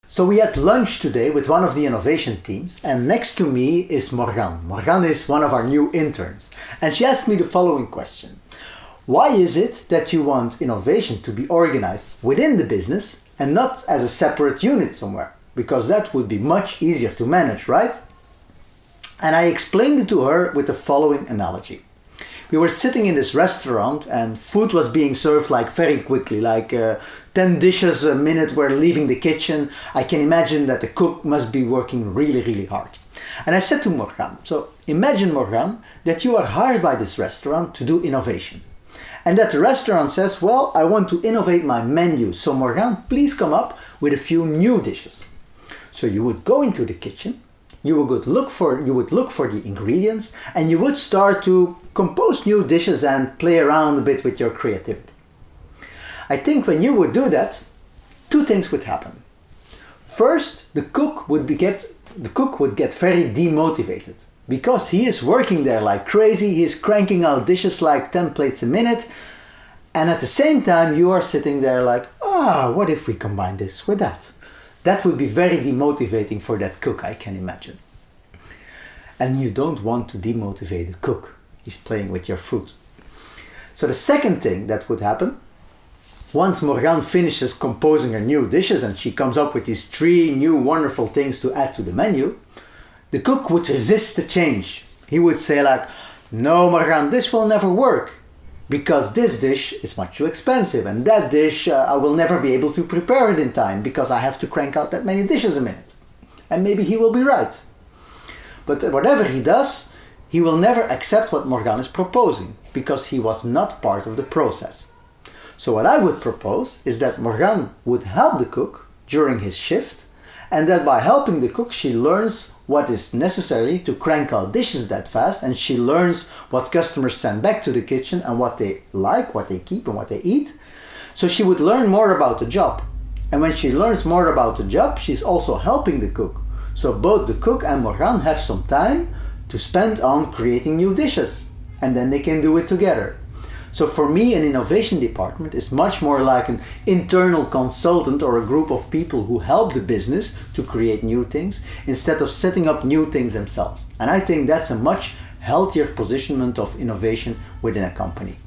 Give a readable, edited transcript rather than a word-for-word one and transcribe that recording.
So we had lunch today with one of the innovation teams, and next to me is Morgane. Morgane is one of our new interns, and she asked me the following question. Why is it that you want innovation to be organized within the business and not as a separate unit somewhere? Because that would be much easier to manage, right? And I explained it to her with the following analogy. We were sitting in this restaurant and food was being served like very quickly, like 10 dishes a minute were leaving the kitchen. I can imagine that the cook must be working really, really hard. And I said to Morgane, so imagine, Morgane, that you are hired by this restaurant to do innovation. And that the restaurant says, well, I want to innovate my menu. So Morgane, please come up with a few new dishes. So you would go into the kitchen, you would look for the ingredients, and you would start to compose new dishes and play around a bit with your creativity. I think when you would do that, two things would happen. First, the cook would get very demotivated because he is working there like crazy. He is cranking out dishes like 10 plates a minute, and at the same time you are sitting there like, what if we combine this with that? That would be very demotivating for that cook, I can imagine. And you don't want to demotivate the cook. He's playing with your food. So the second thing that would happen, once Morgane finishes composing her new dishes and she comes up with these 3 new wonderful things to add to the menu, the cook would resist the change. He would say like, no Morgane, this will never work because this dish is much too expensive, and that dish I will never be able to prepare it in time because I have to crank out that many dishes a minute. And maybe he will be right. But whatever he does, he will never accept what Morgane is proposing because he was not part of the process. So what I would propose is that Morgane would help the cook during his shift, and that by helping the cook she learns what is necessary to crank out dishes that fast, and she learns what customers send back to the kitchen and what they like, what they keep and what they eat. So she would learn more about the job. And when she learns more about the job, she's also helping the cook. So both the cook and Morgane have some time to spend on creating new dishes, and then they can do it together. So for me, an innovation department is much more like an internal consultant or a group of people who help the business to create new things instead of setting up new things themselves. And I think that's a much healthier positionment of innovation within a company.